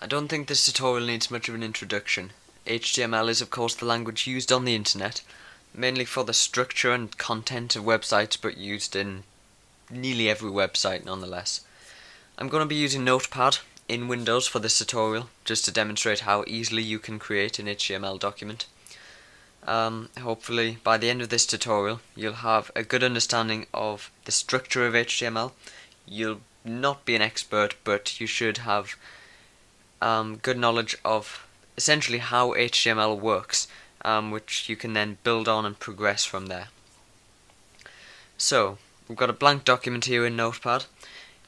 I don't think this tutorial needs much of an introduction. HTML is of course the language used on the internet, mainly for the structure and content of websites, but used in nearly every website nonetheless. I'm going to be using Notepad in Windows for this tutorial, just to demonstrate how easily you can create an HTML document. Hopefully by the end of this tutorial you'll have a good understanding of the structure of HTML. You'll not be an expert, but you should have good knowledge of essentially how HTML works, which you can then build on and progress from there. So, we've got a blank document here in Notepad.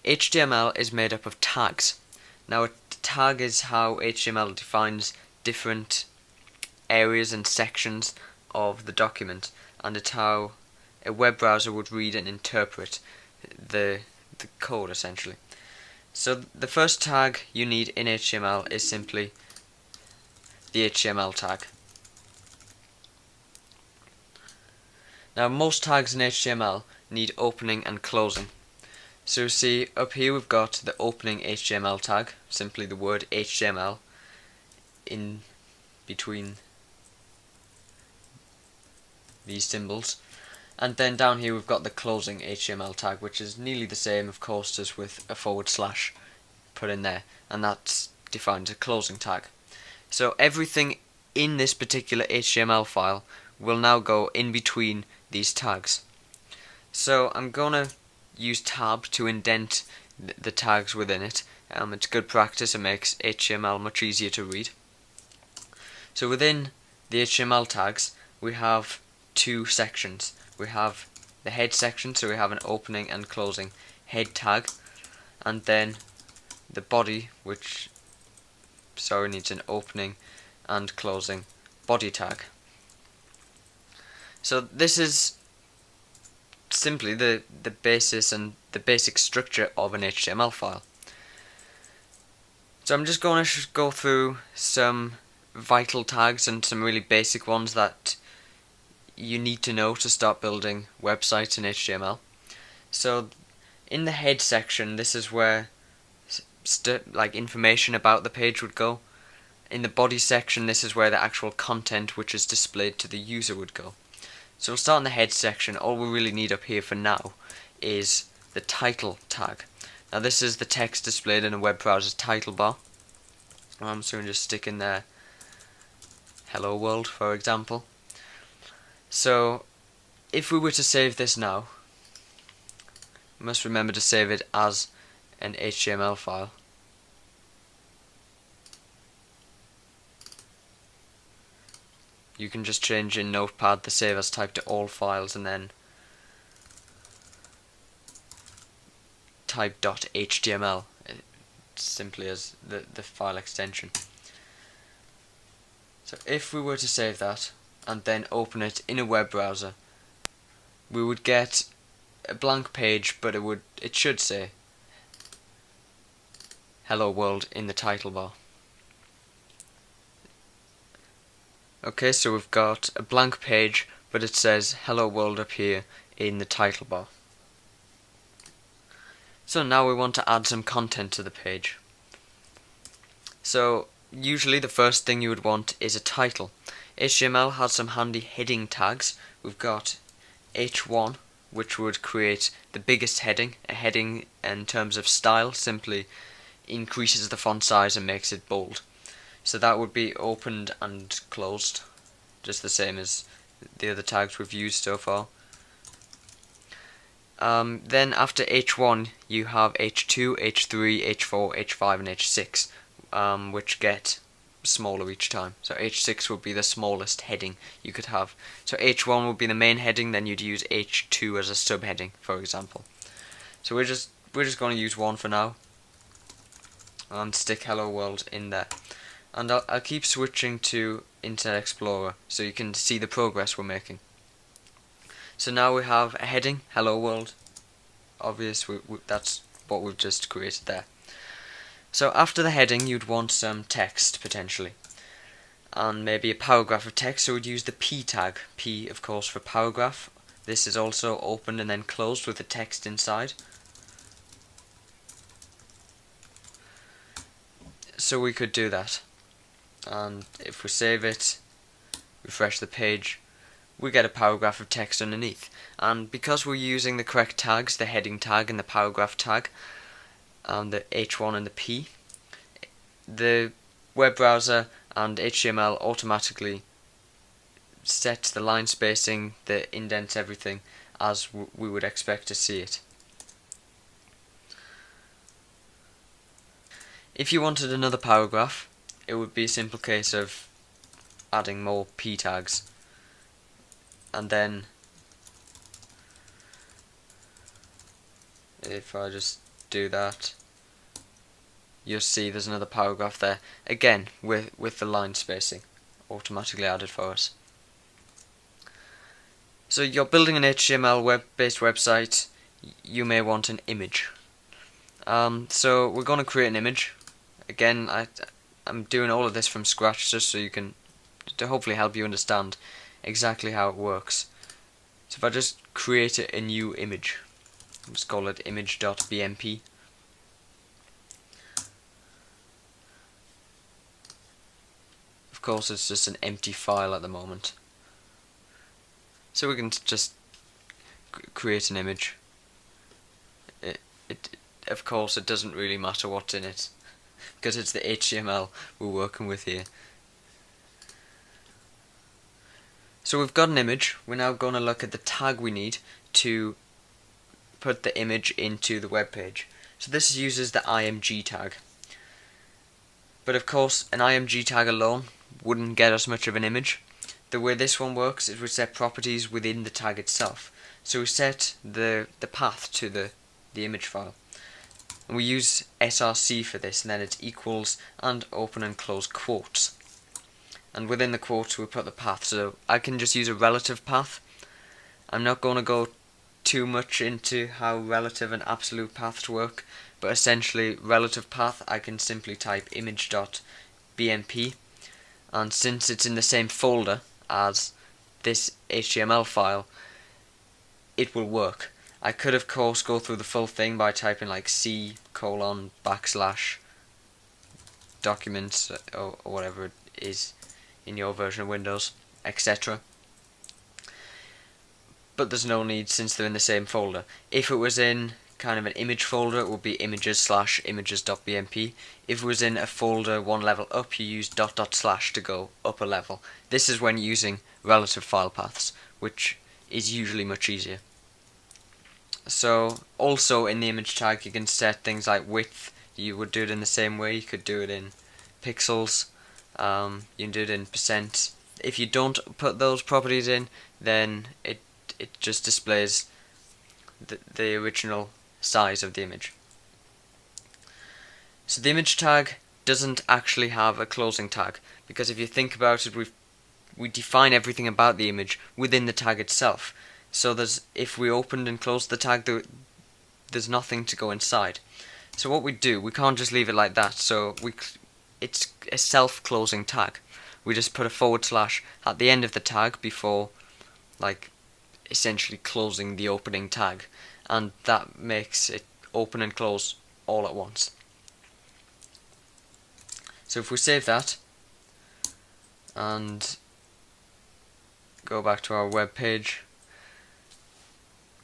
HTML is made up of tags. Now, a tag is how HTML defines different areas and sections of the document, and it's how a web browser would read and interpret the code essentially. So the first tag you need in HTML is simply the HTML tag. Now most tags in HTML need opening and closing. So you see up here we've got the opening HTML tag, simply the word HTML in between these symbols. And then down here we've got the closing HTML tag, which is nearly the same of course as with a / put in there, and that defines a closing tag. So everything in this particular HTML file will now go in between these tags. So I'm gonna use tab to indent the tags within it. It's good practice, it makes HTML much easier to read. So within the HTML tags we have two sections. We have the head section, so we have an opening and closing head tag, and then the body, which needs an opening and closing body tag. So this is simply the basis and the basic structure of an HTML file. So I'm just going to go through some vital tags and some really basic ones that you need to know to start building websites in HTML. So in the head section, this is where like information about the page would go. In the body section, this is where the actual content which is displayed to the user would go. So we'll start in the head section. All we really need up here for now is the title tag. Now this is the text displayed in a web browser's title bar. So we can just stick in there hello world, for example. So if we were to save this now, we must remember to save it as an HTML file. You can just change in Notepad the save as type to all files and then type .html simply as the file extension. So if we were to save that and then open it in a web browser, we would get a blank page, but it should say hello world in the title bar. Okay, so we've got a blank page, but it says hello world up here in the title bar. So now we want to add some content to the page. So usually the first thing you would want is a title. HTML has some handy heading tags. We've got H1, which would create the biggest heading. A heading in terms of style simply increases the font size and makes it bold. So that would be opened and closed, just the same as the other tags we've used so far. Then after H1 you have H2, H3, H4, H5 and H6, which get smaller each time. So H6 would be the smallest heading you could have. So H1 would be the main heading, then you'd use H2 as a subheading, for example. So we're just going to use one for now and stick hello world in there. And I'll keep switching to Internet Explorer so you can see the progress we're making. So now we have a heading, hello world. Obvious, that's what we've just created there. So after the heading you'd want some text potentially, and maybe a paragraph of text, so we'd use the P tag. P of course for paragraph. This is also opened and then closed with the text inside. So we could do that, and if we save it, refresh the page, we get a paragraph of text underneath. And because we're using the correct tags, the heading tag and the paragraph tag, and the H1 and the P, the web browser and HTML automatically sets the line spacing, the indents, everything as we would expect to see it. If you wanted another paragraph, it would be a simple case of adding more P tags, and then if I just do that, you'll see there's another paragraph there, again with the line spacing automatically added for us. So you're building an HTML web-based website, you may want an image. So we're going to create an image. Again, I'm doing all of this from scratch just so you can, to hopefully help you understand exactly how it works. So if I just create a new image, let's call it img.bmp. Of course it's just an empty file at the moment. So we can just create an image. Of course it doesn't really matter what's in it, because it's the HTML we're working with here. So we've got an image. We're now going to look at the tag we need to put the image into the web page. So this uses the Img tag. But of course an Img tag alone wouldn't get us much of an image. The way this one works is we set properties within the tag itself. So we set the path to the image file. And we use src for this, and then it's equals and open and close quotes. And within the quotes we put the path. So I can just use a relative path. I'm not going to go too much into how relative and absolute paths work, but essentially relative path I can simply type img.bmp, and since it's in the same folder as this HTML file, it will work. I could of course go through the full thing by typing like c:\documents or whatever it is in your version of Windows, etc. But there's no need since they're in the same folder. If it was in kind of an image folder, it would be images/images.bmp. If it was in a folder one level up, you use .. to go up a level. This is when using relative file paths, which is usually much easier. So also in the image tag you can set things like width. You would do it in the same way. You could do it in pixels, you can do it in %. If you don't put those properties in, then it just displays the original size of the image. So the image tag doesn't actually have a closing tag, because if you think about it, we define everything about the image within the tag itself. So if we opened and closed the tag, there's nothing to go inside. So what we do, we can't just leave it like that. So it's a self-closing tag. We just put a / at the end of the tag before, like, essentially closing the opening tag, and that makes it open and close all at once. So if we save that and go back to our web page,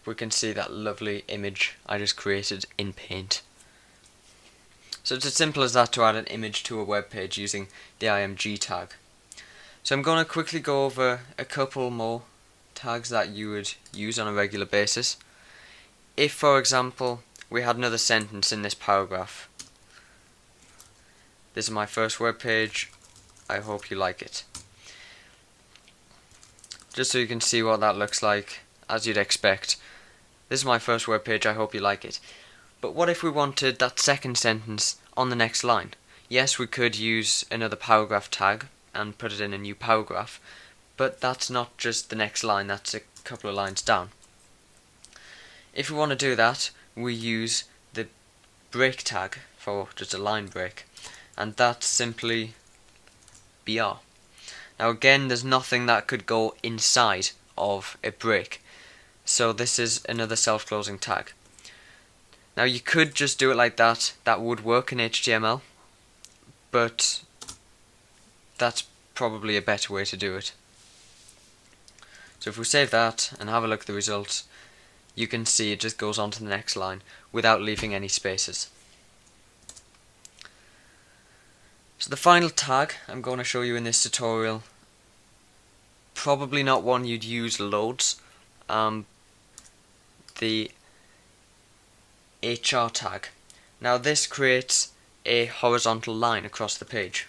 we can see that lovely image I just created in Paint. So it's as simple as that to add an image to a web page using the Img tag. So I'm going to quickly go over a couple more tags that you would use on a regular basis. If, for example, we had another sentence in this paragraph. This is my first web page. I hope you like it. Just so you can see what that looks like, as you'd expect. This is my first web page. I hope you like it. But what if we wanted that second sentence on the next line? Yes, we could use another paragraph tag and put it in a new paragraph, but that's not just the next line, that's a couple of lines down. If we want to do that, we use the break tag for just a line break, and that's simply BR. Now again, there's nothing that could go inside of a break, so this is another self-closing tag. Now you could just do it like that, that would work in HTML, but that's probably a better way to do it. So if we save that and have a look at the results, you can see it just goes on to the next line without leaving any spaces. So the final tag I'm going to show you in this tutorial, probably not one you'd use loads, the HR tag. Now this creates a horizontal line across the page.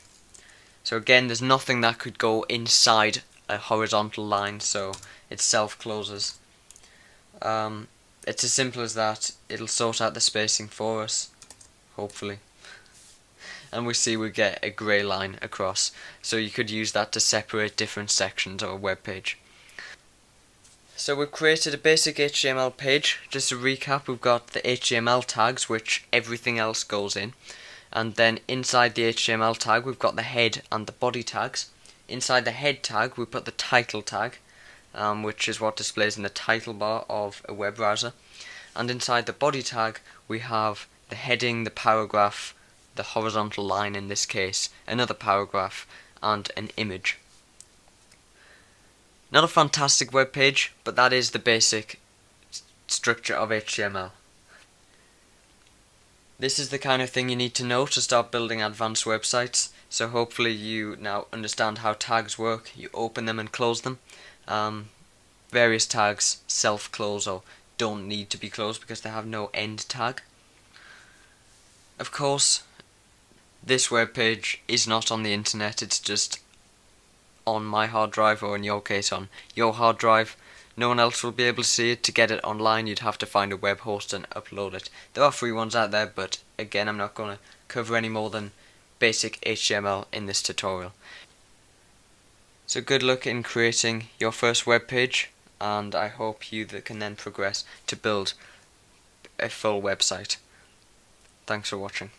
So again, there's nothing that could go inside a horizontal line, so it self-closes. It's as simple as that. It'll sort out the spacing for us, hopefully. And we see we get a grey line across, so you could use that to separate different sections of a web page. So we've created a basic HTML page. Just to recap, we've got the HTML tags, which everything else goes in, and then inside the HTML tag we've got the head and the body tags. Inside the head tag we put the title tag, which is what displays in the title bar of a web browser, and inside the body tag we have the heading, the paragraph, the horizontal line in this case, another paragraph, and an image. Not a fantastic web page, but that is the basic structure of HTML. This is the kind of thing you need to know to start building advanced websites, so hopefully you now understand how tags work. You open them and close them. Various tags self-close or don't need to be closed because they have no end tag. Of course, this web page is not on the internet, it's just on my hard drive, or in your case on your hard drive. No one else will be able to see it. To get it online you'd have to find a web host and upload it. There are free ones out there, but again I'm not going to cover any more than basic HTML in this tutorial. So good luck in creating your first web page, and I hope you can then progress to build a full website. Thanks for watching.